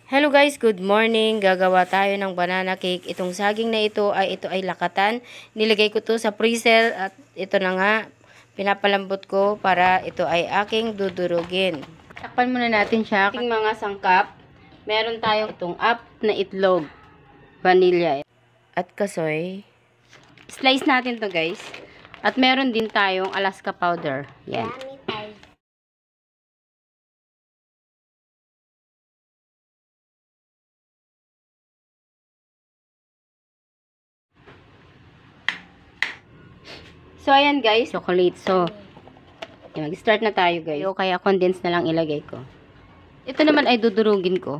Hello guys, good morning. Gagawa tayo ng banana cake. Itong saging na ito ay lakatan. Nilagay ko to sa freezer at ito na nga pinapalambot ko para ito ay aking dudurugin. Takpan muna natin siya. Ating mga sangkap. Meron tayong itong up na itlog, vanilla at kasoy. Slice natin to guys. At meron din tayong Alaska powder. Yan. So, ayan guys, chocolate. So, mag-start na tayo guys. Kaya condense na lang ilagay ko. Ito naman ay dudurugin ko.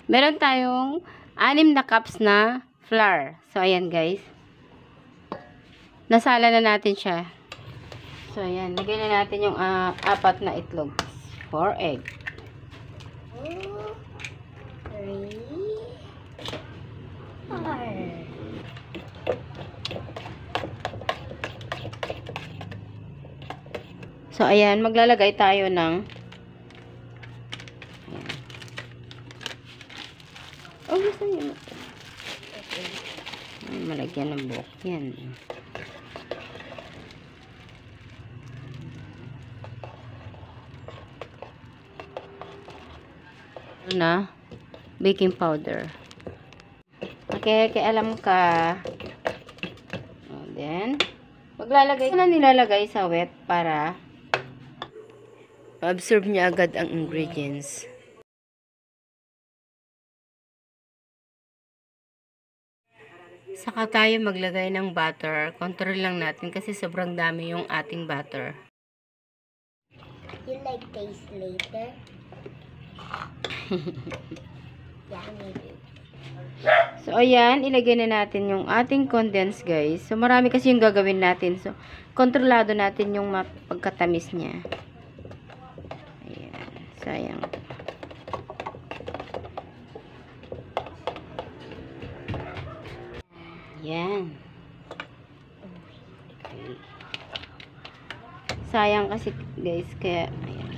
Meron tayong 6 na cups na flour. So, ayan guys. Nasala na natin siya. So, ayan. Lagay na natin yung 4 na itlog. 4 egg. 3, 4. So, ayan, maglalagay tayo ng ayan. Oh, gusto niyo malagyan ng buhok. Yan. Na baking powder. Okay, alam ka. And then, maglalagay ko na nilalagay sa wet para ma-absorb niya agad ang ingredients. Saka tayo maglagay ng butter. Control lang natin kasi sobrang dami yung ating butter. You like taste later? Yeah, maybe. So, ayan. Ilagay na natin yung ating condense, guys. So, marami kasi yung gagawin natin. So, kontrolado natin yung pagkatamis niya. Ayan. Sayang. Ayan. Okay. Sayang kasi, guys. Kaya, ayan.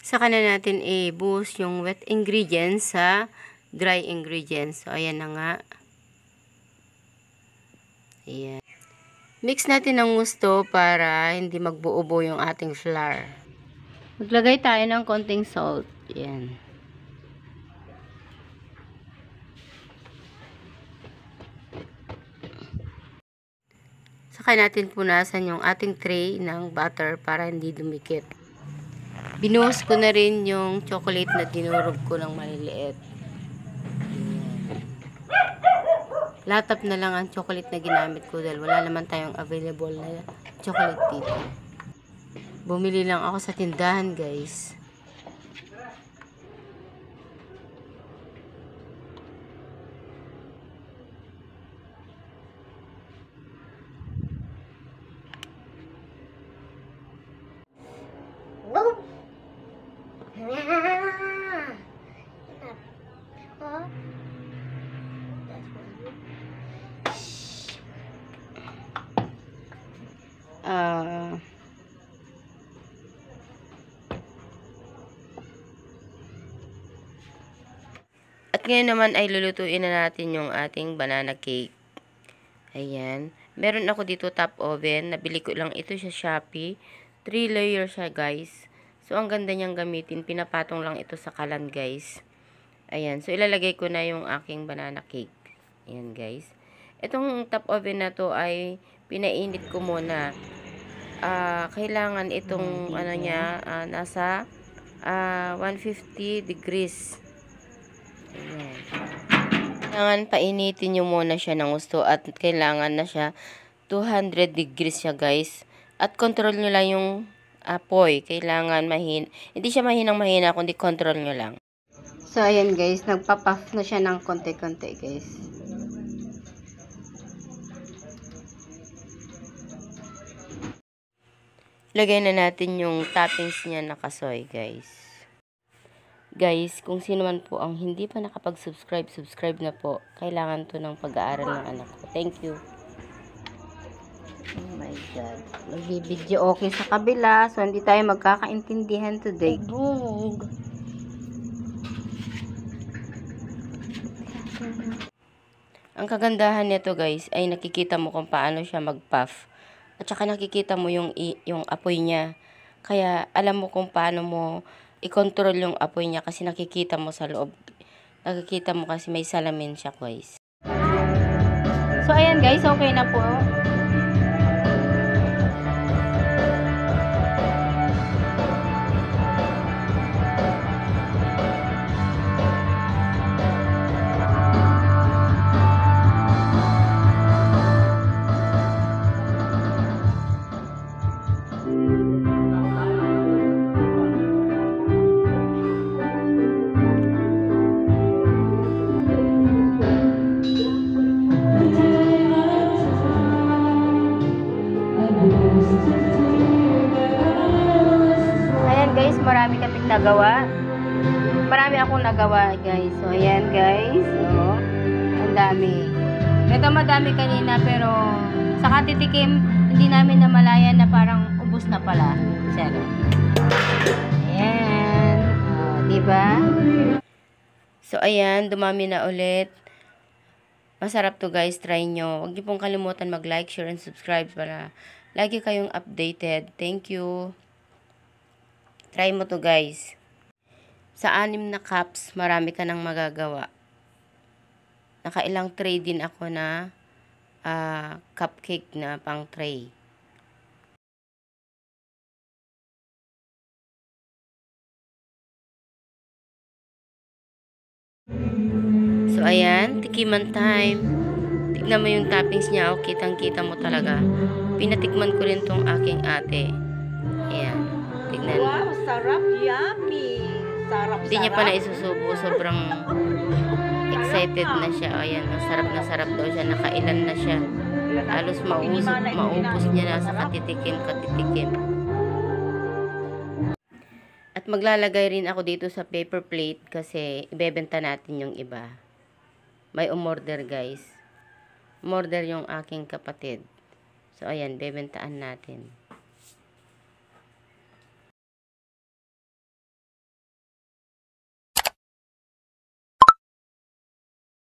Saka na natin i-buhos yung wet ingredients sa dry ingredients. So, ayan na nga. Ayan. Mix natin ng gusto para hindi magbuo-buo yung ating flour. Maglagay tayo ng konting salt. Ayan. Saka natin punasan yung ating tray ng butter para hindi dumikit. Binuhos ko na rin yung chocolate na dinurog ko ng maliliit. Latap na lang ang chocolate na ginamit ko dahil wala naman tayong available na chocolate dito. Bumili lang ako sa tindahan, guys. Boom! At ngayon naman ay lulutuin na natin yung ating banana cake. Ayan. Meron ako dito top oven. Nabili ko lang ito sa Shopee. 3 layer siya, guys. So, ang ganda niyang gamitin. Pinapatong lang ito sa kalan, guys. Ayan. So, ilalagay ko na yung aking banana cake. Ayan, guys. Itong top oven na to ay pinainit ko muna. Kailangan itong ano niya, nasa 150 degrees. Ayan. Kailangan painitin nyo muna siya ng gusto at kailangan na siya 200 degrees siya, guys. At control nyo lang yung apoy. Kailangan hindi siya mahina kundi control nyo lang. So, ayan guys, nagpa-puff na siya ng konti-konti, guys. Lagay na natin yung toppings niya na kasoy, guys. Guys, kung sino man po ang hindi pa nakapag-subscribe, subscribe na po. Kailangan to ng pag-aaral ng anak ko. Thank you. Oh my my God. Nagbibidyo okay sa kabila. So, hindi tayo magkakaintindihan today. Bug. Ang kagandahan nito guys, ay nakikita mo kung paano siya mag-puff. At saka nakikita mo yung apoy niya. Kaya, alam mo kung paano mo i-control yung apoy niya kasi nakikita mo sa loob. Nakikita mo kasi may salamin siya guys. So, ayan guys, okay na po. Ayan guys, marami kaming nagawa. Marami akong nagawa guys. So, ayan guys. So, ang dami. Ito madami kanina pero sa katitikim, hindi namin namalayan na parang ubos na pala. Sero. Ayan. Diba? So, ayan. Dumami na ulit. Masarap to guys. Try nyo. Huwag niyo pong kalimutan mag-like, share, and subscribe para lagi kayong updated. Thank you. Try mo to guys. Sa 6 na cups, marami ka nang magagawa. Nakailang tray din ako na cupcake na pang tray. So, ayan. Tikiman time. Tignan mo yung toppings niya. O, kitang-kita mo talaga. Pinatikman ko rin tong aking ate. Ayan. Tignan mo. Wow, sarap, yummy. Sarap, Hindi niya pa na isusubo. Sobrang excited na siya. O, ayan. Masarap daw siya. Nakailan na siya. Halos maubos niya na sa katitikim. At maglalagay rin ako dito sa paper plate kasi ibebenta natin yung iba. May umorder guys. Umorder yung aking kapatid. So, ayan. Bebentaan natin.